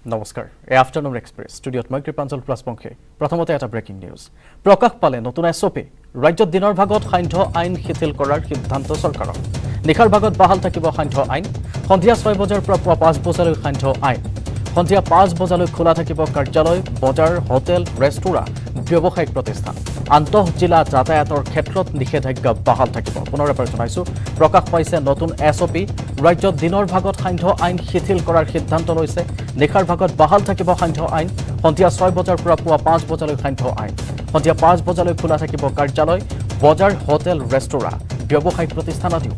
নমস্কাৰ এই afternoon express ষ্টুডিঅ'ত মই কৃপাঞ্জল প্লাছপংখে প্ৰথমতে এটা ব্ৰেকিং নিউজ প্ৰকাশ পালে নতুন এছঅপি ৰাজ্যত দিনৰ ভাগত সান্ধ্য আইন শিথিল কৰাৰ সিদ্ধান্ত চৰকাৰৰ নিশাৰ ভাগত বাহাল থাকিব সান্ধ্য আইন সন্ধিয়া 6 বজাৰ পৰা পুৱা 5 বজালৈ সান্ধ্য আইন সন্ধিয়া 5 বজালৈ খোলা থাকিব কাৰ্যালয় বজাৰ হোটেল ৰেষ্টুৰা ব্যৱসায়িক প্ৰতিষ্ঠান আন্তঃ জিলা যাতায়াতৰ ক্ষেত্ৰত নিষেধাজ্ঞা বাহাল থাকিব পুনৰ এবাৰ জনাইছো প্ৰকাশ পাইছে নতুন এছঅপি ৰাজ্যত দিনৰ ভাগত সান্ধ্য আইন শিথিল কৰাৰ সিদ্ধান্ত লৈছে নিশাৰ ভাগত বাহাল থাকিব সান্ধ্য আইন সন্ধিয়া 6 বজাৰ পৰা পুৱা 5 বজালৈ সান্ধ্য আইন সন্ধিয়া 5 বজালৈ খোলা থাকিব কাৰ্যালয় বজাৰ হোটেল ৰেষ্টুৰা ব্যৱসায়িক প্ৰতিষ্ঠান আদি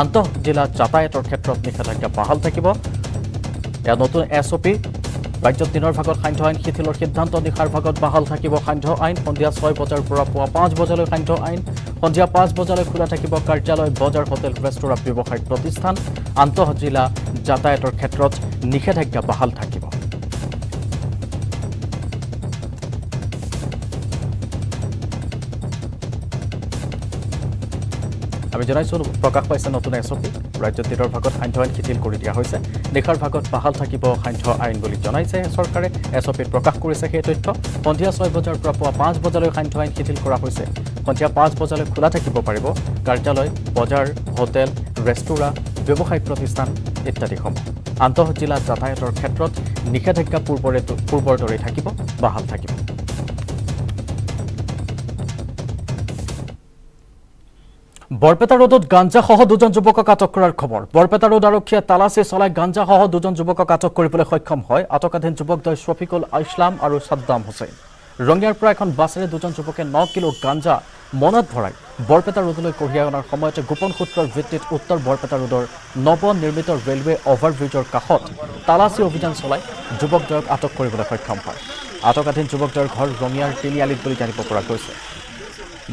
আন্তঃ জিলা যাতায়াতৰ ক্ষেত্ৰত নিষেধাজ্ঞা বাহাল থাকিব এয়া নতুন এছঅপি ৰাজ্যত দিনৰ ভাগত সান্ধ্য আইন শিথিলৰ সিদ্ধান্ত নিশাৰ ভাগত বাহাল থাকিব সান্ধ্য আইন সন্ধিয়া 6 বজাৰ পৰা পুৱা 5 বজালৈ সান্ধ্য আইন সন্ধিয়া 5 বজালৈ খোলা থাকিব কাৰ্যালয় বজাৰ হোটেল ৰেষ্টুৰা ব্যৱসায়িক প্ৰতিষ্ঠান আন্তঃ জিলা যাতায়াতৰ ক্ষেত্ৰত নিষেধাজ্ঞা বাহাল থাকিব আমি জনাইছো প্ৰকাশ পাইছে নতুন এছঅপি ৰাজ্যত দিনৰ ভাগত সান্ধ্য আইন শিথিল কৰি দিয়া হৈছে নিশাৰ ভাগত বাহাল থাকিব সান্ধ্য আইন বুলি জনাইছে চৰকাৰে এছঅপিত প্ৰকাশ কৰিছে সেই তথ্য সন্ধিয়া 6 বজাৰ পৰা পুৱা 5 বজালৈ সান্ধ্য আইন শিথিল কৰা হৈছে সন্ধিয়া 5 বজালৈ খোলা থাকিব পাৰিব কাৰ্যালয় বজাৰ হোটেল ৰেষ্টুৰা ব্যৱসায়িক প্ৰতিষ্ঠান ইত্যাদিসমূহ আন্তঃ জিলা যাতায়াতৰ ক্ষেত্ৰত নিষেধাজ্ঞা পূৰ্বৰ দৰে থাকিব বাহাল থাকিব বৰপেটা ৰোডত গাঞ্জাসহ দুজন যুৱকক আটক কৰাৰ খবৰ বৰপেটা ৰোড আৰক্ষীয়ে তালাচী চলাই গাঞ্জাসহ দুজন যুৱকক আটক কৰিবলৈ সক্ষম হয় আটকাধীন যুৱকদ্বয় শফিকুল ইছলাম আৰু সাদ্দাম হুছেইন ৰঙিয়াৰ পৰা এখন বাছেৰে দুজন যুৱকে 9 কিলো গাঞ্জা মনত ভৰাই বৰপেটা ৰোডলৈ কঢ়িয়াই অনাৰ সময়তে গোপন সূত্ৰৰ ভিত্তিত উত্তৰ বৰপেটা ৰোডৰ নৱনিৰ্মিত ৰেলৱে অভাৰব্ৰিজৰ কাষত তালাচী অভিযান চলাই যুৱকদ্বয়ক আটক কৰিবলৈ সক্ষম হয় আটকাধীন যুৱকদ্বয়ৰ ঘৰ ৰঙিয়াৰ তিনিআলিত বুলি জানিব পৰা গৈছে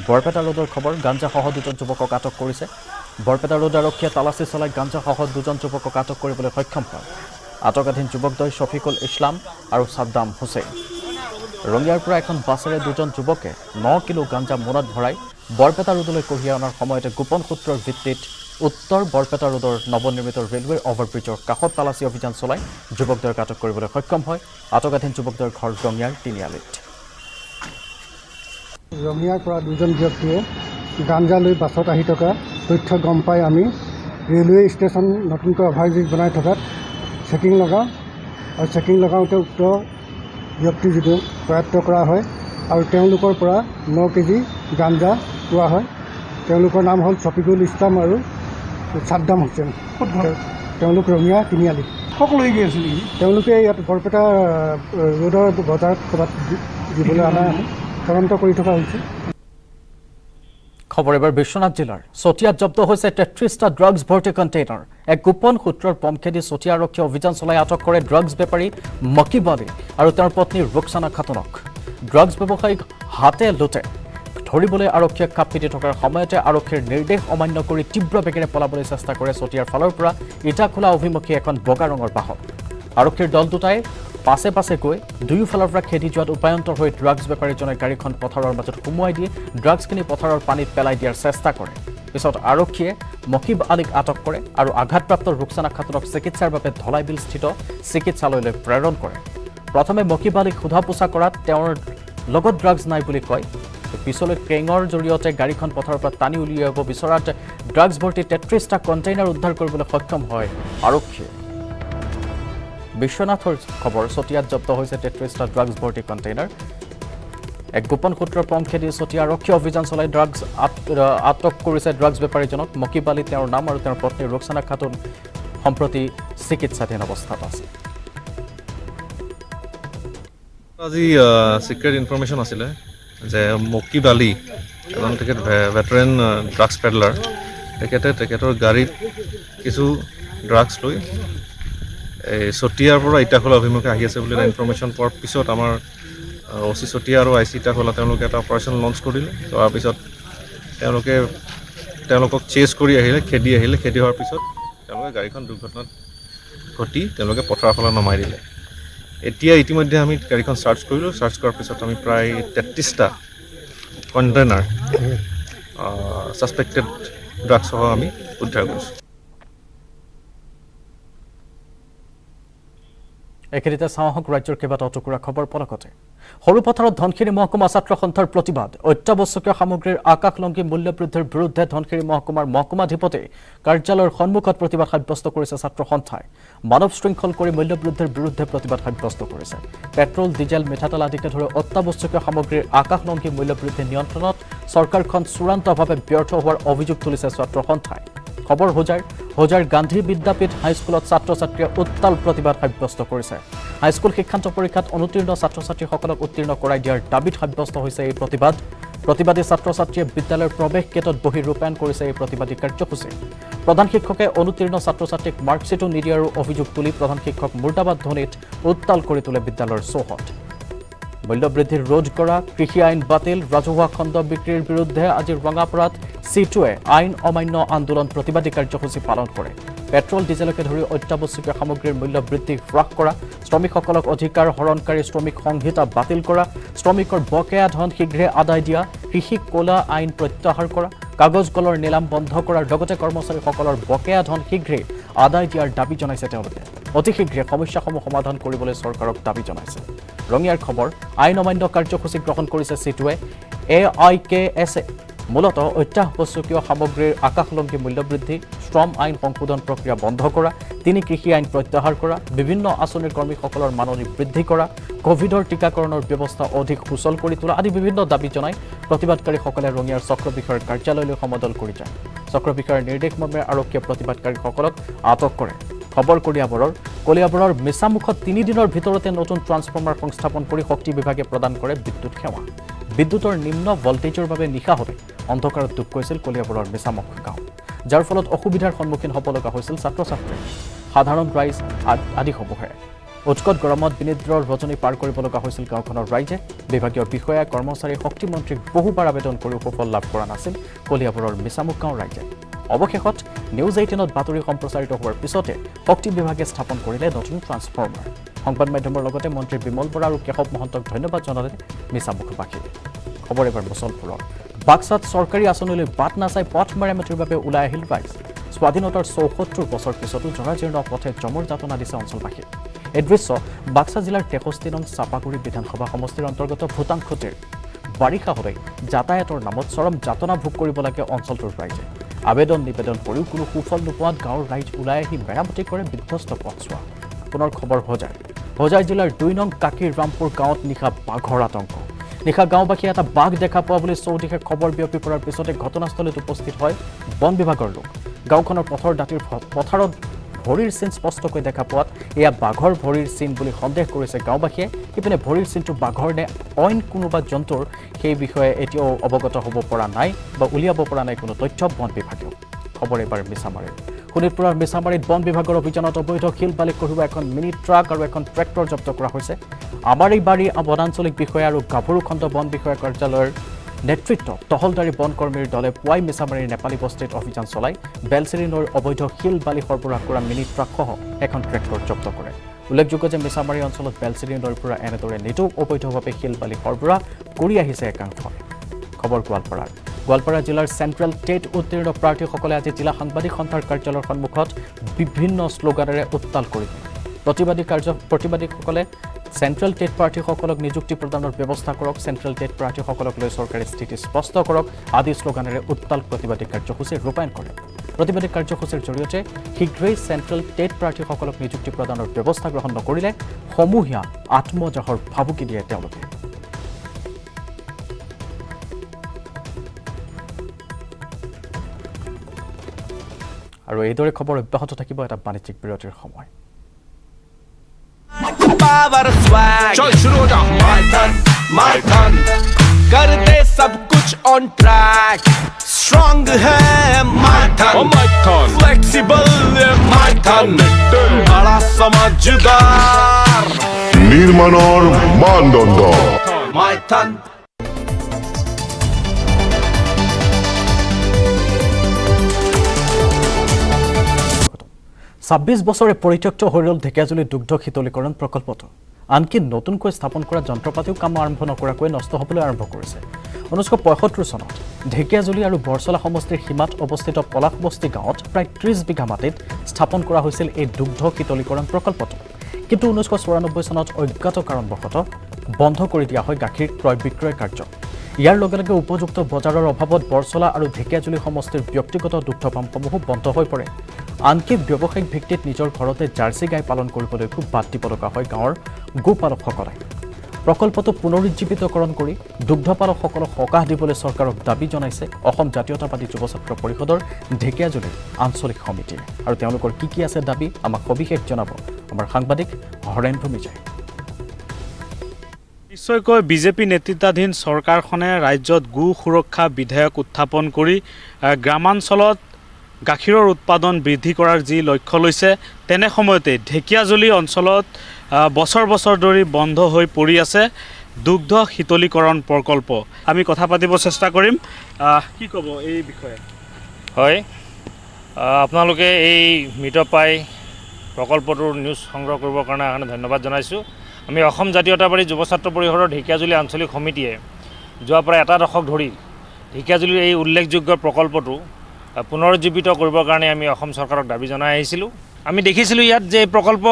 বৰপেটা ৰোডৰ খবৰ গাঞ্জাসহ দুজন যুৱকক আটক কৰিছে বৰপেটা ৰোড আৰক্ষীয়ে তালাচী চলাই গাঞ্জাসহ দুজন যুৱকক আটক কৰিবলৈ সক্ষম হয় আটকাধীন যুৱকদ্বয় শফিকুল ইছলাম আৰু সাদ্দাম হুছেইন ৰঙিয়াৰ পৰা এখন বাছেৰে দুজন যুৱকে 9 কিলো গাঞ্জা মোনাত ভৰাই বৰপেটা ৰোডলৈ কঢ়িয়াই অনাৰ সময়তে গোপন সূত্ৰৰ ভিত্তিত উত্তৰ বৰপেটা ৰোডৰ নৱনিৰ্মিত ৰেলৱে অভাৰব্ৰিজৰ কাষত তালাচী অভিযান চলাই যুৱকদ্বয়ক আটক কৰিবলৈ সক্ষম হয় আটকাধীন যুৱকদ্বয়ৰ ঘৰ ৰঙিয়াৰ তিনিআলিত ৰঙিয়াৰ পৰা দুজন ব্যক্তিয়ে গাঞ্জা লৈ বাছত আহি থকা তথ্য গম পাই আমি ৰেলৱে ষ্টেচন নতুনকৈ অভাৰব্ৰিজ বনাই থকাত চেকিং লগাওঁ আৰু চেকিং লগাওঁতে উক্ত ব্যক্তি যিটো কৰায়ত্ব কৰা হয় আৰু তেওঁলোকৰ পৰা 9 কেজি গাঞ্জা পোৱা হয় তেওঁলোকৰ নাম হ'ল শফিকুল ইছলাম আৰু সাদ্দাম হুছেইন তেওঁলোক ৰঙিয়া তিনিআলি সকলো গৈ আছিল নেকি তেওঁলোকে ইয়াত বৰপেটা ৰোডৰ বজাৰত ক'ৰবাত দিবলৈ অনা তদন্ত কৰি থকা হৈছে খবৰ এবাৰ বিশ্বনাথ জিলাৰ চতিয়াত জব্দ হৈছে 33টা ড্ৰাগছ ভৰ্তি কণ্টেইনাৰ এক গোপন সূত্ৰৰ পমখেদি চতিয়া আৰক্ষীয়ে অভিযান চলাই আটক কৰে ড্ৰাগছ বেপাৰী মকিব আলী আৰু তেওঁৰ পত্নী ৰুকসানা খাতুনক ড্ৰাগছ ব্যৱসায়ীক হাতে লোটে ধৰিবলৈ আৰক্ষীয়ে কাপ পিটি থকাৰ সময়তে আৰক্ষীৰ নিৰ্দেশ অমান্য কৰি তীব্ৰ বেগেৰে পলাবলৈ চেষ্টা কৰে চতিয়াৰ ফালৰ পৰা ইটাখোলা অভিমুখী এখন বগা ৰঙৰ বাহন আৰক্ষীৰ দল দুটাই পাছে পাছে গৈ দুয়োফালৰ পৰা খেদি যোৱাত উপায়ন্তৰ হৈ ড্ৰাগছ বেপাৰীজনে গাড়ীখন পথাৰৰ মাজত সুমুৱাই দিয়ে ড্ৰাগছখিনি পথাৰৰ পানীত পেলাই দিয়াৰ চেষ্টা কৰে পিছত আৰক্ষীয়ে মকিব আলীক আটক কৰে আৰু আঘাতপ্ৰাপ্ত ৰুকসানা খাতুনক চিকিৎসাৰ বাবে ধলাইবিলস্থিত চিকিৎসালয়লৈ প্ৰেৰণ কৰে প্ৰথমে মকিব আলীক সোধা পোছা কৰাত তেওঁৰ লগত ড্ৰাগছ নাই বুলি কয় পিছলৈ ক্ৰেঙৰ জৰিয়তে গাড়ীখন পথাৰৰ পৰা টানি উলিয়াব বিচৰাত ড্ৰাগছ ভৰ্তি 33টা কণ্টেইনাৰ উদ্ধাৰ কৰিবলৈ সক্ষম হয় আৰক্ষীয়ে বিশ্বনাথৰ খবৰ চতিয়াত জব্দ হৈছে 33টা ড্ৰাগছ ভৰ্তি কণ্টেইনাৰ এক গোপন সূত্ৰৰ পমখেদি চতিয়া আৰক্ষী অভিযান চলাই ড্ৰাগছ আটক কৰিছে ড্ৰাগছ বেপাৰীজনক মকিব আলী তেওঁৰ নাম আৰু তেওঁৰ পত্নী ৰুকসানা খাতুন সম্প্ৰতি চিকিৎসাধীন অৱস্থাত আছে আজি সিক্ৰেট ইনফৰমেশ্যন আছিলে যে মকিব আলী এজন তেখেত ভেটেৰেন ড্ৰাগছ পেডলাৰ তেখেতৰ গাড়ীত কিছু ড্ৰাগছ লৈ এই চতিয়াৰ পৰা ইটাখোলা অভিমুখে আহি আছে বুলি এটা ইনফৰমেশ্যন পোৱাৰ পিছত আমাৰ অচি চতিয়া আৰু আই চি ইটাখোলা তেওঁলোকে এটা অপাৰেশ্যন লঞ্চ কৰিলে তাৰপিছত তেওঁলোকক চেজ কৰি খেদি হোৱাৰ পিছত তেওঁলোকে গাড়ীখন দুৰ্ঘটনাত ঘটি তেওঁলোকে পথাৰৰ ফালে নমাই দিলে এতিয়া ইতিমধ্যে আমি গাড়ীখন চাৰ্চ কৰিলোঁ চাৰ্চ কৰাৰ পিছত আমি প্ৰায় 33টা কণ্টেইনাৰ ছাছপেক্টেড ড্ৰাগছসহ আমি উদ্ধাৰ কৰিছোঁ একেদিতে চাওঁহক ৰাজ্যৰ কেইবাটাও টুকুৰা খবৰ পলকতে সৰু পথাৰত ধনশিৰি মহকুমা ছাত্ৰ সন্থাৰ প্ৰতিবাদ অত্যাৱশ্যকীয় সামগ্ৰীৰ আকাশলংঘী মূল্য বৃদ্ধিৰ বিৰুদ্ধে ধনশিৰি মহকুমাৰ মহকুমাধিপতি কাৰ্যালয়ৰ সন্মুখত প্ৰতিবাদ সাব্যস্ত কৰিছে ছাত্ৰ সন্থাই মানৱ শৃংখল কৰি মূল্য বৃদ্ধিৰ বিৰুদ্ধে প্ৰতিবাদ সাব্যস্ত কৰিছে পেট্ৰল ডিজেল মিঠাতেল আদিকে ধৰি অত্যাৱশ্যকীয় সামগ্ৰীৰ আকাশলংঘী মূল্য বৃদ্ধি নিয়ন্ত্ৰণত চৰকাৰখন চূড়ান্তভাৱে ব্যৰ্থ হোৱাৰ অভিযোগ তুলিছে ছাত্ৰ সন্থাই খবৰ হোজাৰ গান্ধী বিদ্যাপীঠ হাইস্কুলত ছাত্ৰ-ছাত্ৰীয়ে উত্তাল প্ৰতিবাদ সাব্যস্ত কৰিছে হাইস্কুল শিক্ষান্ত পৰীক্ষাত অনুতীৰ্ণ ছাত্ৰ-ছাত্ৰীসকলক উত্তীৰ্ণ কৰাই দিয়াৰ দাবীত সাব্যস্ত হৈছে এই প্ৰতিবাদী ছাত্ৰ-ছাত্ৰীয়ে বিদ্যালয়ৰ প্ৰৱেশ গেটত বহি ৰূপায়ণ কৰিছে এই প্ৰতিবাদী কাৰ্যসূচী প্ৰধান শিক্ষকে অনুতীৰ্ণ ছাত্ৰ-ছাত্ৰীক মাৰ্কশ্বিটো নিদিয়াৰো অভিযোগ তুলি প্ৰধান শিক্ষক মুৰ্দাবাদ ধ্বনিত উত্তাল কৰি তোলে বিদ্যালয়ৰ চৌহদ মূল্যবৃদ্ধি ৰোধ কৰা কৃষি আইন বাতিল ৰাজহুৱা খণ্ড বিক্ৰীৰ বিৰুদ্ধে আজি ৰঙাপাৰাত চিটুৱে আইন অমান্য আন্দোলন প্ৰতিবাদী কাৰ্যসূচী পালন কৰে পেট্ৰল ডিজেলকে ধৰি অত্যাৱশ্যকীয় সামগ্ৰীৰ মূল্য বৃদ্ধি হ্ৰাস কৰা শ্ৰমিকসকলক অধিকাৰ হৰণকাৰী শ্ৰমিক সংহিতা বাতিল কৰা শ্ৰমিকৰ বকেয়া ধন শীঘ্ৰে আদায় দিয়া কৃষি ক'লা আইন প্ৰত্যাহাৰ কৰা কাগজ কলৰ নিলাম বন্ধ কৰাৰ লগতে কৰ্মচাৰীসকলৰ বকেয়া ধন শীঘ্ৰে আদায় দিয়াৰ দাবী জনাইছে তেওঁলোকে অতি শীঘ্ৰে সমস্যাসমূহ সমাধান কৰিবলৈ চৰকাৰক দাবী জনাইছে ৰঙিয়াৰ খবৰ আইন অমান্য কাৰ্যসূচী গ্ৰহণ কৰিছে চিটুৱে AIKS মূলত অত্যাৱশ্যকীয় সামগ্ৰীৰ আকাশলংঘী মূল্যবৃদ্ধি শ্ৰম আইন সংশোধন প্ৰক্ৰিয়া বন্ধ কৰা তিনি কৃষি আইন প্ৰত্যাহাৰ কৰা বিভিন্ন আঁচনিৰ কৰ্মীসকলৰ মাননি বৃদ্ধি কৰা কোভিডৰ টীকাকৰণৰ ব্যৱস্থা অধিক সুচল কৰি তোলা আদি বিভিন্ন দাবী জনাই প্ৰতিবাদকাৰীসকলে ৰঙিয়াৰ চক্ৰ বিষয়াৰ কাৰ্যালয়লৈ সমদল কৰি যায় চক্ৰ বিষয়াৰ নিৰ্দেশ মৰ্মে আৰক্ষীয়ে প্ৰতিবাদকাৰীসকলক আটক কৰে খবৰ কলিয়াবৰৰ মিছামুখত 3 দিনৰ ভিতৰতে নতুন ট্ৰান্সফৰ্মাৰ সংস্থাপন কৰি শক্তি বিভাগে প্ৰদান কৰে বিদ্যুৎ সেৱা বিদ্যুতৰ নিম্ন ভল্টেজৰ বাবে নিশা হতে অন্ধকাৰত ডুব গৈছিল কলিয়াবৰৰ মিছামুখ গাঁও যাৰ ফলত অসুবিধাৰ সন্মুখীন হ'ব লগা হৈছিল ছাত্ৰ-ছাত্ৰী সাধাৰণ ৰাইজ আদিসমূহে উৎকট গৰমত বিনিদ্ৰৰ ৰজনী পাৰ কৰিব লগা হৈছিল গাঁওখনৰ ৰাইজে বিভাগীয় বিষয়া কৰ্মচাৰী শক্তি মন্ত্ৰীক বহুবাৰ আবেদন কৰিও সুফল লাভ কৰা নাছিল কলিয়াবৰৰ মিছামুখ গাঁও ৰাইজে অৱশেষত নিউজ 18ত বাতৰি সম্প্ৰচাৰিত হোৱাৰ পিছতে শক্তি বিভাগে স্থাপন কৰিলে নতুন ট্ৰান্সফৰ্মাৰ সংবাদ মাধ্যমৰ লগতে মন্ত্ৰী বিমল বৰা আৰু কেশৱ মহন্তক ধন্যবাদ জনালে মিছামুখবাসীয়ে খবৰ এবাৰ মুছলপুৰৰ বাক্সাত চৰকাৰী আঁচনিলৈ বাট নাচাই পথ মেৰামতিৰ বাবে ওলাই আহিল ৰাইজ স্বাধীনতাৰ ৭৪ বছৰ পিছতো জৰাজীৰ্ণ পথে জমৰ যাতনা দিছে অঞ্চলবাসী এই দৃশ্য বাক্সা জিলাৰ 63 নং চাপাগুৰি বিধানসভা সমষ্টিৰ অন্তৰ্গত ভূটাংখুটিৰ বাৰিষা হ'লে যাতায়াতৰ নামত চৰম যাতনা ভোগ কৰিব লাগে অঞ্চলটোৰ ৰাইজে আবেদন নিবেদন কৰিও কোনো সুফল নোপোৱাত গাঁৱৰ ৰাইজ ওলাই আহি মেৰামতি কৰে বিধ্বস্ত পথছোৱা পুনৰ খবৰ হোজাৰ জিলাৰ 2 নং কাকিৰ ৰামপুৰ গাঁৱত নিশা বাঘৰ আতংক নিশা গাঁওবাসীয়ে এটা বাঘ দেখা পোৱা বুলি চৌদিশে খবৰ বিয়পি পৰাৰ পিছতে ঘটনাস্থলীত উপস্থিত হয় বন বিভাগৰ লোক গাঁওখনৰ পথৰ দাঁতিৰ পথাৰত ভৰিৰ চিন স্পষ্টকৈ দেখা পোৱাত এয়া বাঘৰ ভৰিৰ চিন বুলি সন্দেহ কৰিছে গাঁওবাসীয়ে ইপিনে ভৰিৰ চিনটো বাঘৰ নে অইন কোনোবা জন্তুৰ সেই বিষয়ে এতিয়াও অৱগত হ'ব পৰা নাই বা উলিয়াব পৰা নাই কোনো তথ্য বন বিভাগেও খবৰ এবাৰ মিছামাৰীত শোণিতপুৰৰ মিছামাৰীত বন বিভাগৰ অভিযানত অবৈধ শিল বালি কঢ়িওৱা এখন মিনি ট্ৰাক আৰু এখন ট্ৰেক্টৰ জব্দ কৰা হৈছে আমাৰীবাৰী বনাঞ্চলিক বিষয়া আৰু গাভৰুখণ্ড বন বিষয়া কাৰ্যালয়ৰ নেতৃত্বত টহলদাৰী বন কৰ্মীৰ দলে পুৱাই মিছামাৰীৰ নেপালী বস্তিত অভিযান চলাই বেলচিৰি নৈৰ অবৈধ শিল বালি সৰবৰাহ কৰা মিনি ট্ৰাকসহ এখন ট্ৰেক্টৰ জব্দ কৰে উল্লেখযোগ্য যে মিছামাৰী অঞ্চলত বেলচিৰি নৈৰ পৰা এনেদৰে নিতৌ অবৈধভাৱে শিল বালি সৰবৰাহ কৰি আহিছে একাংশই খবৰ গোৱালপাৰা জিলাৰ চেণ্ট্ৰেল টেট উত্তীৰ্ণ প্ৰাৰ্থীসকলে আজি জিলা সাংবাদিক সন্থাৰ কাৰ্যালয়ৰ সন্মুখত বিভিন্ন শ্লোগানেৰে উত্তাল কৰি প্ৰতিবাদীসকলে চেণ্ট্ৰেল টেট প্ৰাৰ্থীসকলক নিযুক্তি প্ৰদানৰ ব্যৱস্থা কৰক চেণ্ট্ৰেল টেট প্ৰাৰ্থীসকলক লৈ চৰকাৰী স্থিতি স্পষ্ট কৰক আদি শ্লোগানেৰে উত্তাল প্ৰতিবাদী কাৰ্যসূচী ৰূপায়ণ কৰে প্ৰতিবাদী কাৰ্যসূচীৰ জৰিয়তে শীঘ্ৰেই চেণ্ট্ৰেল টেট প্ৰাৰ্থীসকলক নিযুক্তি প্ৰদানৰ ব্যৱস্থা গ্ৰহণ নকৰিলে সমূহীয়া আত্মজাহৰ ভাবুকি দিয়ে তেওঁলোকে আৰু এইদৰে খবৰ অব্যাহত থাকিব এটা বাণিজ্যিক বিৰতিৰ সময় पावर स्वैग चल शुरू हो जा my turn कर दे सब कुछ on track strong है my turn flexible है my turn बड़ा समझदार নিৰ্মাণৰ মানদণ্ড my turn 26 বছৰে পৰিত্যক্ত হৈ ৰল ঢেকিয়াজুলি দুগ্ধ শীতলীকৰণ প্ৰকল্পটো আনকি নতুনকৈ স্থাপন কৰা যন্ত্ৰপাতিও কাম আৰম্ভ নকৰাকৈ নষ্ট হ'বলৈ আৰম্ভ কৰিছে 1975 চনত ঢেকিয়াজুলি আৰু বৰছলা সমষ্টিৰ সীমাত অৱস্থিত পলাশবস্তি গাঁৱত প্ৰায় 30 বিঘা মাটিত স্থাপন কৰা হৈছিল এই দুগ্ধ শীতলীকৰণ প্ৰকল্পটো কিন্তু 1994 চনত অজ্ঞাত কাৰণবশতঃ বন্ধ কৰি দিয়া হয় গাখীৰ ক্ৰয় বিক্ৰয় কাৰ্য। ইয়াৰ লগে লগে উপযুক্ত বজাৰৰ অভাৱত বৰছলা আৰু ঢেকিয়াজুলি সমষ্টিৰ ব্যক্তিগত দুগ্ধ পাম্পসমূহ বন্ধ হৈ পৰে। আনকি ব্যৱসায়িক ভিত্তিত নিজৰ ঘৰতে জাৰ্চি গাই পালন কৰিবলৈকো বাদ দিব লগা হয় গাঁৱৰ গোপালকসকলে। প্ৰকল্পটো পুনৰুজ্জীৱিতকৰণ কৰি দুগ্ধপালকসকলক সকাহ দিবলৈ চৰকাৰক দাবী জনাইছে অসম জাতীয়তাবাদী যুৱ ছাত্ৰ পৰিষদৰ ঢেকিয়াজুলি আঞ্চলিক সমিতিয়ে। আৰু তেওঁলোকৰ কি আছে দাবী আমাক সবিশেষ জনাব আমাৰ সাংবাদিক হৰেণ ভূমিজাই। নিশ্চয়কৈ বিজেপি নেতৃত্বাধীন চৰকাৰখনে ৰাজ্যত গো সুৰক্ষা বিধেয়ক উত্থাপন কৰি গ্ৰামাঞ্চলত গাখীৰৰ উৎপাদন বৃদ্ধি কৰাৰ যি লক্ষ্য লৈছে, তেনে সময়তে ঢেকিয়াজুলি অঞ্চলত বছৰ বছৰ ধৰি বন্ধ হৈ পৰি আছে দুগ্ধ শীতলীকৰণ প্ৰকল্প। আমি কথা পাতিব চেষ্টা কৰিম। কি ক'ব এই বিষয়ে? হয়, আপোনালোকে এই মৃতপ্ৰায় প্ৰকল্পটোৰ নিউজ সংগ্ৰহ কৰিবৰ কাৰণে ধন্যবাদ জনাইছোঁ। আমি অসম জাতীয়তাবাদী যুৱ ছাত্ৰ পৰিষদৰ ঢেকিয়াজুলি আঞ্চলিক সমিতিয়ে যোৱা প্ৰায় এটা দশক ধৰি ঢেকিয়াজুলিৰ এই উল্লেখযোগ্য প্ৰকল্পটো পুনৰুজ্জীৱিত কৰিবৰ কাৰণে আমি অসম চৰকাৰক দাবী জনাই আহিছিলোঁ। আমি দেখিছিলোঁ ইয়াত যে এই প্ৰকল্প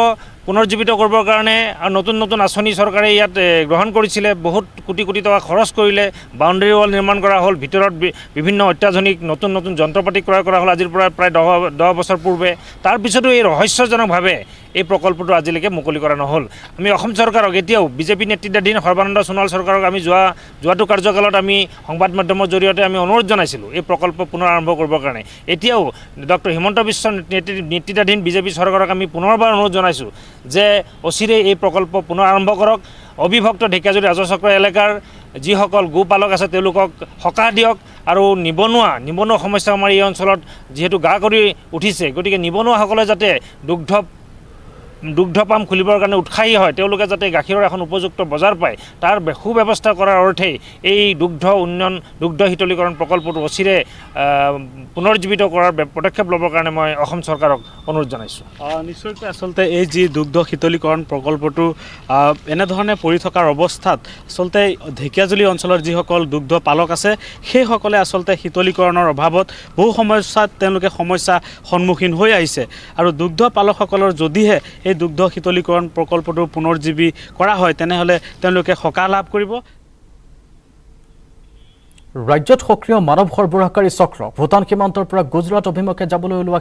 পুনৰুজ্জীৱিত কৰিবৰ কাৰণে আৰু নতুন নতুন আঁচনি চৰকাৰে ইয়াত গ্ৰহণ কৰিছিলে। বহুত কোটি কোটি টকা খৰচ কৰিলে, বাউণ্ডেৰী ৱাল নিৰ্মাণ কৰা হ'ল, ভিতৰত বিভিন্ন অত্যাধুনিক নতুন নতুন যন্ত্ৰপাতি ক্ৰয় কৰা হ'ল আজিৰ পৰা প্ৰায় 10 বছৰ পূৰ্বে। তাৰপিছতো এই ৰহস্যজনকভাৱে এই প্ৰকল্পটো আজিলৈকে মুকলি কৰা নহ'ল। আমি অসম চৰকাৰক এতিয়াও বিজেপি নেতৃত্বাধীন সৰ্বানন্দ সোণোৱাল চৰকাৰক আমি যোৱাটো কাৰ্যকালত আমি সংবাদ মাধ্যমৰ জৰিয়তে আমি অনুৰোধ জনাইছিলোঁ এই প্ৰকল্প পুনৰ আৰম্ভ কৰিবৰ কাৰণে। এতিয়াও ডক্টৰ হিমন্ত বিশ্ব নেতৃত্বাধীন বিজেপি চৰকাৰক আমি পুনৰবাৰ অনুৰোধ জনাইছোঁ যে অচিৰে এই প্ৰকল্প পুনৰ আৰম্ভ কৰক। অবিভক্ত ঢেকিয়াজুলি ৰাজচক্ৰ এলেকাৰ যিসকল গোপালক আছে তেওঁলোকক সকাহ দিয়ক আৰু নিবনুৱা সমস্যা আমাৰ এই অঞ্চলত যিহেতু গা কৰি উঠিছে, গতিকে নিবনুৱাসকলে যাতে দুগ্ধ পাম খুলিবৰ কাৰণে উৎসাহী হয়, তেওঁলোকে যাতে গাখীৰৰ এখন উপযুক্ত বজাৰ পায়, তাৰ সুব্যৱস্থা কৰাৰ অৰ্থেই এই দুগ্ধ শীতলীকৰণ প্ৰকল্পটো অচিৰে পুনৰুজ্জীৱিত কৰাৰ পদক্ষেপ ল'বৰ কাৰণে মই অসম চৰকাৰক অনুৰোধ জনাইছোঁ। নিশ্চয়কৈ আচলতে এই যি দুগ্ধ শীতলীকৰণ প্ৰকল্পটো এনেধৰণে পৰি থকাৰ অৱস্থাত আচলতে ঢেকিয়াজুলি অঞ্চলৰ যিসকল দুগ্ধ পালক আছে সেইসকলে আচলতে শীতলীকৰণৰ অভাৱত বহু সমস্যাত তেওঁলোকে সন্মুখীন হৈ আহিছে। আৰু দুগ্ধ পালকসকলৰ যদিহে এই দুগ্ধ শীতলীকৰণ প্ৰকল্পটো পুনৰুজ্জীৱি কৰা হয় তেনেহ'লে তেওঁলোকে সকাহ লাভ কৰিব। ৰাজ্যত সক্ৰিয় মানৱ সৰবৰাহকাৰী চক্ৰ ভূটান সীমান্তৰ পৰা গুজৰাট অভিমুখে যাবলৈ ওলোৱা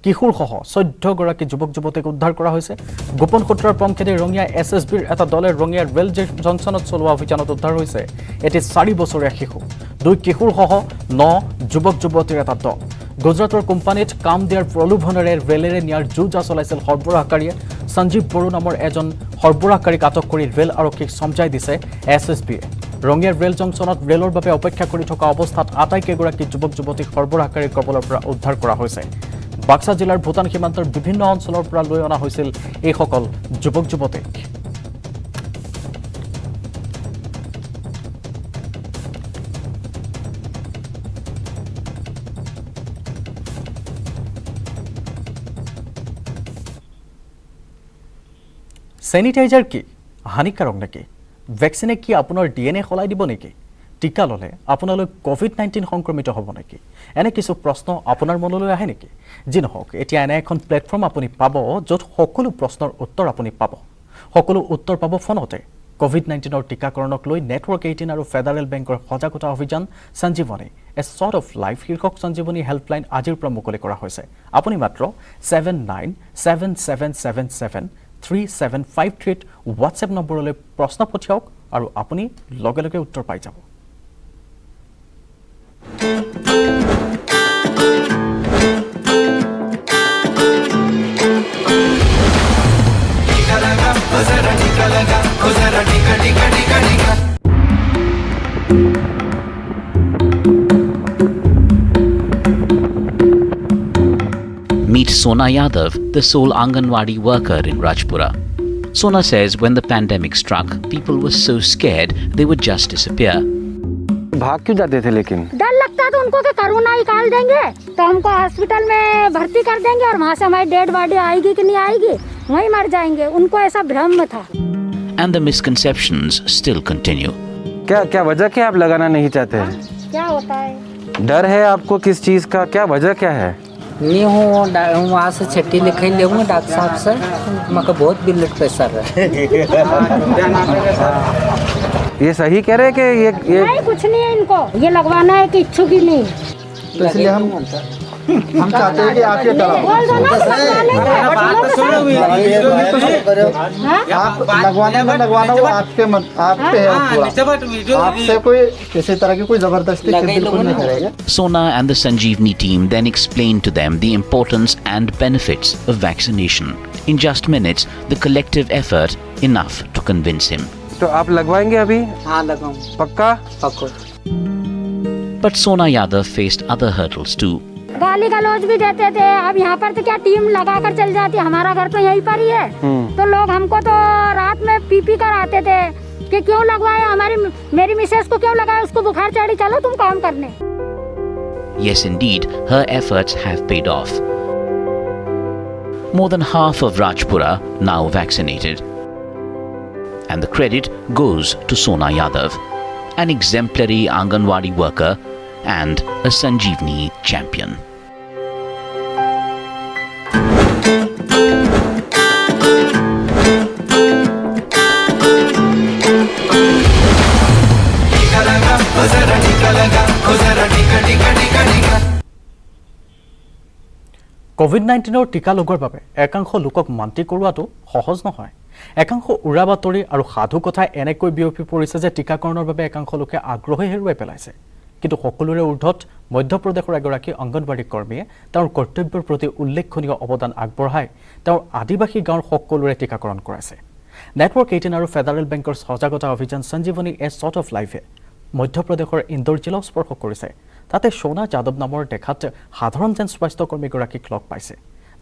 কিশোৰসহ 14 গৰাকী যুৱক যুৱতীক উদ্ধাৰ কৰা হৈছে। গোপন সূত্ৰৰ পঞ্চেদি ৰঙিয়া SSBৰ এটা দলে ৰঙিয়াৰ ৰেল জংচনত চলোৱা অভিযানত উদ্ধাৰ হৈছে এটি 4 বছৰীয়া শিশু, 2 কিশোৰসহ 9 যুৱক যুৱতীৰ এটা দল। গুজৰাটৰ কোম্পানীত কাম দিয়াৰ প্ৰলোভনেৰে ৰেলেৰে নিয়াৰ যুঁজা চলাইছিল সৰবৰাহকাৰীয়ে। সঞ্জীৱ বড়ো নামৰ এজন সৰবৰাহকাৰীক আটক কৰি ৰেল আৰক্ষীক সমঝাই দিছে SSBয়ে। ৰঙিয়াৰ ৰেল জংচনত ৰেলৰ বাবে অপেক্ষা কৰি থকা অৱস্থাত আটাইকেইগৰাকী যুৱক যুৱতীক সৰবৰাহকাৰীৰ কবলৰ পৰা উদ্ধাৰ কৰা হৈছে। বাক্সা জিলাৰ ভূটান সীমান্তৰ বিভিন্ন অঞ্চলৰ পৰা লৈ অনা হৈছিল এইসকল যুৱক যুৱতীক। চেনিটাইজাৰ কি হানিকাৰক নেকি? ভেকচিনে কি আপোনাৰ DNA সলাই দিব নেকি? টিকা ল'লে আপোনালৈ COVID-19 সংক্ৰমিত হ'ব নেকি? এনে কিছু প্ৰশ্ন আপোনাৰ মনলৈ আহে নেকি? যি নহওক, এতিয়া এনে এখন প্লেটফৰ্ম আপুনি পাব য'ত সকলো প্ৰশ্নৰ উত্তৰ আপুনি পাব। সকলো উত্তৰ পাব ফোনতে। COVID-19ৰ টিকাকৰণক লৈ নেটৱৰ্ক 18 আৰু ফেডাৰেল বেংকৰ সজাগতা অভিযান সঞ্জীৱনী এ শ্বৰ্ট অফ লাইফ শীৰ্ষক সঞ্জীৱনী হেল্পলাইন আজিৰ পৰা মুকলি কৰা হৈছে। আপুনি মাত্ৰ 7977773753ত হোৱাটছএপ নম্বৰলৈ প্ৰশ্ন পঠিয়াওক আৰু আপুনি লগে লগে উত্তৰ পাই যাব। Meet Sona Yadav, the sole Anganwadi worker in Rajpura. Sona says when the pandemic struck, people were so scared they would just disappear. भाग क्यों जाते थे लेकिन? डर लगता था उनको कि कोरोना निकाल देंगे तो हमको हॉस्पिटल में भर्ती कर देंगे और वहाँ से हमारी डेड बॉडी आएगी कि नहीं आएगी, वहीं मर जाएंगे। उनको ऐसा भ्रम था। And the misconceptions still continue. क्या वजह क्या आप लगाना नहीं चाहते हैं? क्या होता है? डर है आपको किस चीज का? क्या वजह क्या है? नहीं हूँ वहाँ से छुट्टी लिखाई ले डॉक्टर साहब से मका बहुत ब्लड प्रेशर है। ये सही कह रहे हैं कि ये नहीं कुछ नहीं है इनको, ये लगवाना है कि इच्छुक ही नहीं। तो इसलिए हम चाहते हैं कि आप ये कराओ। बोल दो ना आप लगवाने में लगवाना वो आपके पे है पूरा। आपसे कोई किसी तरह की कोई जबरदस्ती बिल्कुल नहीं करेगा। Sona and the Sanjeevani team then explained to them the importance and benefits of vaccination. In just minutes, the collective effort enough to convince him. तो आप लगवाएंगे अभी? हाँ लगाऊँ पक्का? पक्का। But Sona Yadav faced other hurdles too. गाली गलौज भी देते थे। अब यहाँ पर तो क्या टीम लगा कर चल जाती, हमारा घर तो यहीं पर ही है। तो लोग हमको तो रात में पी कर आते थे कि क्यों लगवाए, मेरी मिसेस को क्यों लगाए, उसको बुखार चढ़ी, चलो तुम काम करने। Yes, indeed, her efforts have paid off. More than half of Rajpura now vaccinated. And the credit goes to Sona Yadav, an exemplary Anganwadi worker and a Sanjeevani champion. COVID-19 টিকা লগোৱাৰ বাবে একাংশ লোকক মান্তি কৰোৱাটো সহজ নহয়। একাংশ উৰা বাতৰি আৰু সাধু কথা এনেকৈ বিয়পি পৰিছে যে টিকাকৰণৰ বাবে একাংশ লোকে আগ্ৰহ হেৰুৱাই পেলাইছে। কিন্তু সকলোৰে ঊৰ্ধত মধ্যপ্ৰদেশৰ এগৰাকী অংগনবাড়ী কৰ্মীয়ে তেওঁৰ কৰ্তব্যৰ প্ৰতি উল্লেখনীয় অৱদান আগবঢ়াই তেওঁৰ আদিবাসী গাঁৱৰ সকলোৰে টিকাকৰণ কৰাইছে। নেটৱৰ্ক 18 আৰু ফেডাৰেল বেংকৰ সজাগতা অভিযান সঞ্জীৱনী এ শ্বট অফ লাইফে মধ্যপ্ৰদেশৰ ইন্দোৰ জিলাও স্পৰ্শ কৰিছে। তাতে সোনা যাদৱ নামৰ দেখাত সাধাৰণ যেন স্বাস্থ্যকৰ্মীগৰাকীক লগ পাইছে।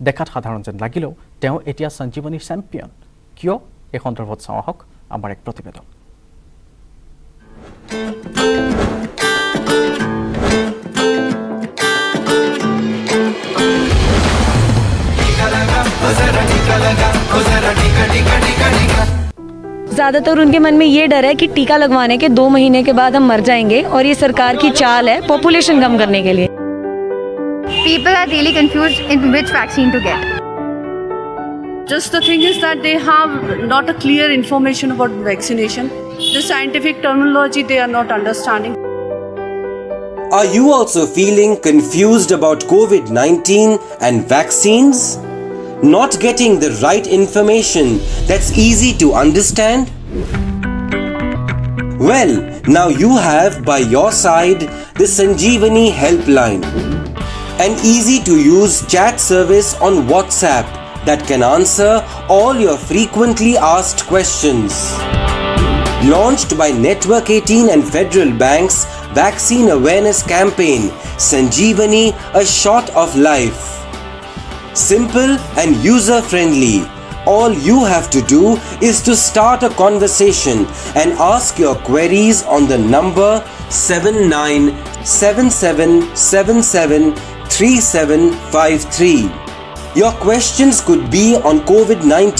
দেখাত সাধাৰণ যেন লাগিলেও তেওঁ এতিয়া সঞ্জীৱনী চেম্পিয়ন। কিয় এই সন্দৰ্ভত চাওঁ আহক আমাৰ এক প্ৰতিবেদন। ज़्यादातर उनके मन में ये डर है कि टीका लगवाने के 2 महीने के बाद हम मर जाएंगे और ये सरकार की चाल है पॉपुलेशन कम करने के लिए। People are really confused in which vaccine to get. Just the thing is that they have not a clear information about vaccination. The scientific terminology they are not understanding. Are you also feeling confused about COVID-19 and vaccines? Not getting the right information that's easy to understand? Well, now you have by your side the Sanjeevani Helpline, an easy to use chat service on WhatsApp that can answer all your frequently asked questions. Launched by Network 18 and Federal Bank's vaccine awareness campaign, Sanjeevani, a shot of life. Simple and user-friendly. All you have to do is to start a conversation and ask your queries on the number 7977773753. Your questions could be on COVID-19,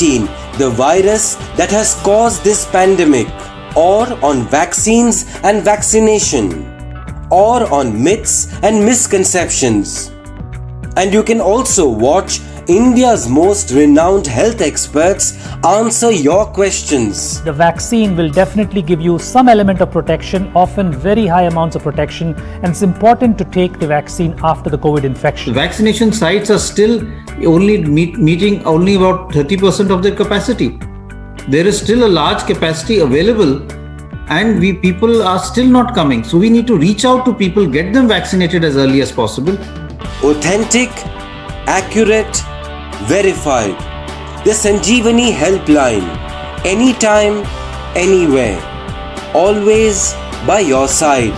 the virus that has caused this pandemic, or on vaccines and vaccination, or on myths and misconceptions. And you can also watch India's most renowned health experts answer your questions. The vaccine will definitely give you some element of protection, often very high amounts of protection, and it's important to take the vaccine after the COVID infection. Vaccination sites are still only meeting only about 30% of their capacity. There is still a large capacity available and people are still not coming. So we need to reach out to people, get them vaccinated as early as possible. Authentic, accurate, verified. The Sanjeevani Helpline. Anytime, anywhere. Always by your side.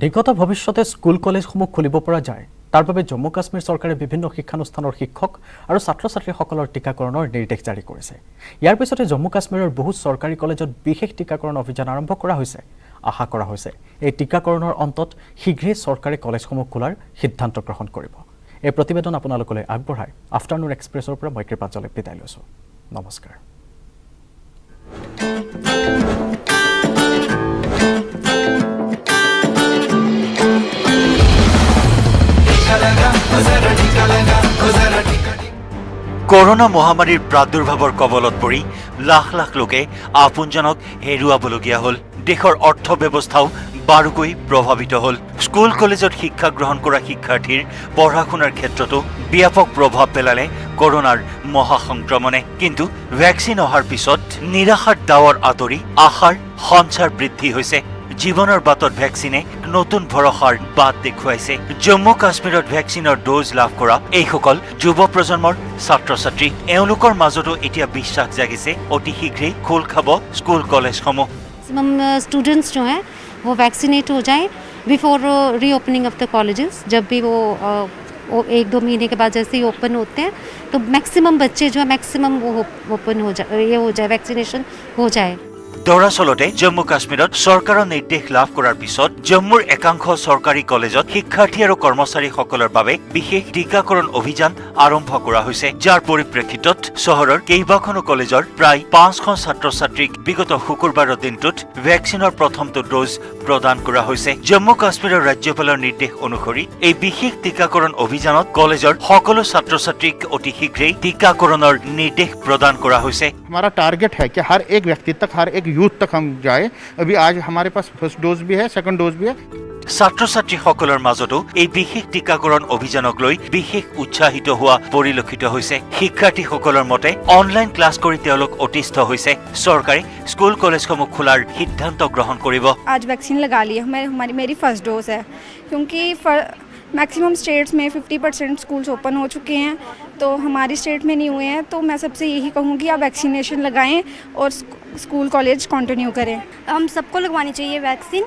নিকট ভৱিষ্যতে school কলেজসমূহ খুলিব পৰা যায়। তাৰ বাবে জম্মু কাশ্মীৰ চৰকাৰে বিভিন্ন শিক্ষানুষ্ঠানৰ শিক্ষক আৰু ছাত্ৰ ছাত্ৰীসকলৰ টিকাকৰণৰ নিৰ্দেশ জাৰি কৰিছে। ইয়াৰ পিছতে জম্মু কাশ্মীৰৰ বহু চৰকাৰী কলেজত বিশেষ টিকাকৰণ অভিযান আৰম্ভ কৰা হৈছে। আশা কৰা হৈছে এই টিকাকৰণৰ অন্তত শীঘ্ৰেই চৰকাৰী কলেজসমূহ খোলাৰ সিদ্ধান্ত গ্ৰহণ কৰিব। এই প্ৰতিবেদন আপোনালোকলৈ আগবঢ়াই আফটাৰনুন এক্সপ্ৰেছৰ পৰা মই কৃপাঞ্জলে বিদায় লৈছোঁ নমস্কাৰ কৰোনা মহামাৰীৰ প্ৰাদুৰ্ভাৱৰ কবলত পৰি লাখ লাখ লোকে আপোনজনক হেৰুৱাবলগীয়া হ'ল দেশৰ অৰ্থ ব্যৱস্থাও বাৰুকৈ প্ৰভাৱিত হ'ল স্কুল কলেজত শিক্ষা গ্ৰহণ কৰা শিক্ষাৰ্থীৰ পঢ়া শুনাৰ ক্ষেত্ৰতো ব্যাপক প্ৰভাৱ পেলালে কৰোনাৰ মহাসংক্ৰমণে কিন্তু ভ্যাকচিন অহাৰ পিছত নিৰাশাৰ ডাৱৰ আঁতৰি আশাৰ সঞ্চাৰ বৃদ্ধি হৈছে জীৱনৰ বাটত ভ্যাকচিনে নতুন ভৰসাৰ বাট দেখুৱাইছে জম্মু কাশ্মীৰত ভ্যাকচিনৰ ডোজ লাভ কৰা এইসকল যুৱ প্ৰজন্মৰ ছাত্ৰ ছাত্ৰী এওঁলোকৰ মাজতো এতিয়া বিশ্বাস জাগিছে অতি শীঘ্ৰেই খোল খাব স্কুল কলেজসমূহ स्टूडेंट्स जो हैं वो वैक्सीनेट हो जाएं before reopening of the colleges जब भी वो 1-2 महीने के बाद जैसे ही ओपन होते हैं तो मैक्सिमम बच्चे जो है मैक्सिमम वो ओपन हो जाए वैक्सीनेशन हो जाए दरअसलते जम्मू काश्मीरत सरकाৰৰ নিৰ্দেশ লাভ কৰাৰ পিছত জম্মুৰ একাংশ চৰকাৰী কলেজত শিক্ষাৰ্থী আৰু কৰ্মচাৰীসকলৰ বাবে বিশেষ টিকাকৰণ অভিযান আৰম্ভ কৰা হৈছে যাৰ পৰিপ্ৰেক্ষিতত চহৰৰ কেইবাখনো কলেজৰ প্ৰায় 500 ছাত্ৰ ছাত্ৰীক বিগত শুকুৰবাৰৰ দিনটোত ভ্যাকচিনৰ প্ৰথমটো ডোজ প্ৰদান কৰা হৈছে জম্মু কাশ্মীৰৰ ৰাজ্যপালৰ নিৰ্দেশ অনুসৰি এই বিশেষ টিকাকৰণ অভিযানত কলেজৰ সকলো ছাত্ৰ ছাত্ৰীক অতি শীঘ্ৰেই টিকাকৰণৰ নিৰ্দেশ প্ৰদান কৰা হৈছে हमारा टारगेट है कि हर एक व्यक्ति तक हर एक यूथ तक हम जाए अभी आज हमारे पास फर्स्ट डोज भी है सेकंड डोज भी है ছাত্ৰ ছাত্ৰীসকলৰ মাজতো এই বিশেষ টিকাকৰণ অভিযানক লৈ বিশেষ উৎসাহিত হোৱা পৰিলক্ষিত হৈছে শিক্ষাৰ্থীসকলৰ মতে অনলাইন ক্লাছ কৰি তেওঁলোক অতিষ্ঠ হৈছে চৰকাৰে স্কুল কলেজসমূহ খোলাৰ সিদ্ধান্ত গ্ৰহণ কৰিব आज वैक्सीन लगा ली है मेरी फर्स्ट डोज है क्योंकि मैक्सिमम स्टेट्स में 50% स्कूल्स ओपन हो चुके हैं तो हमारी स्टेट में नहीं हुए हैं तो मैं सबसे यही कहूँगी आप वैक्सीनेशन लगाएं और स्कूल कॉलेज कंटिन्यू करें हम सबको लगवानी चाहिए वैक्सीन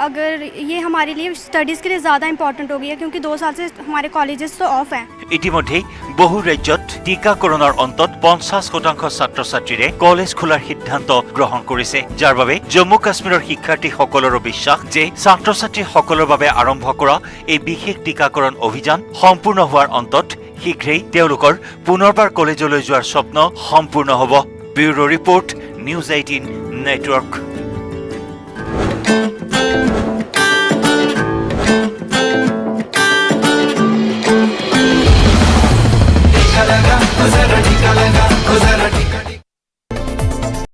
अगर ये हमारे लिए स्टडीज़ के लिए ज़्यादा इंपॉर्टेंट हो गई है क्योंकि 2 साल से हमारे कॉलेजेस तो ऑफ हैं ইতিমধ্যে বহু ৰাজ্যত টিকাকৰণৰ অন্তত 50% ছাত্ৰ ছাত্ৰীৰে কলেজ খোলাৰ সিদ্ধান্ত গ্ৰহণ কৰিছে যাৰ বাবে জম্মু কাশ্মীৰৰ শিক্ষাৰ্থীসকলৰো বিশ্বাস যে ছাত্ৰ ছাত্ৰীসকলৰ বাবে আৰম্ভ কৰা এই বিশেষ টিকাকৰণ অভিযান সম্পূৰ্ণ হোৱাৰ অন্তত শীঘ্ৰেই তেওঁলোকৰ পুনৰবাৰ কলেজলৈ যোৱাৰ স্বপ্ন সম্পূৰ্ণ হ'ব ব্যুৰো ৰিপৰ্ট নিউজ 18 নেটৱৰ্ক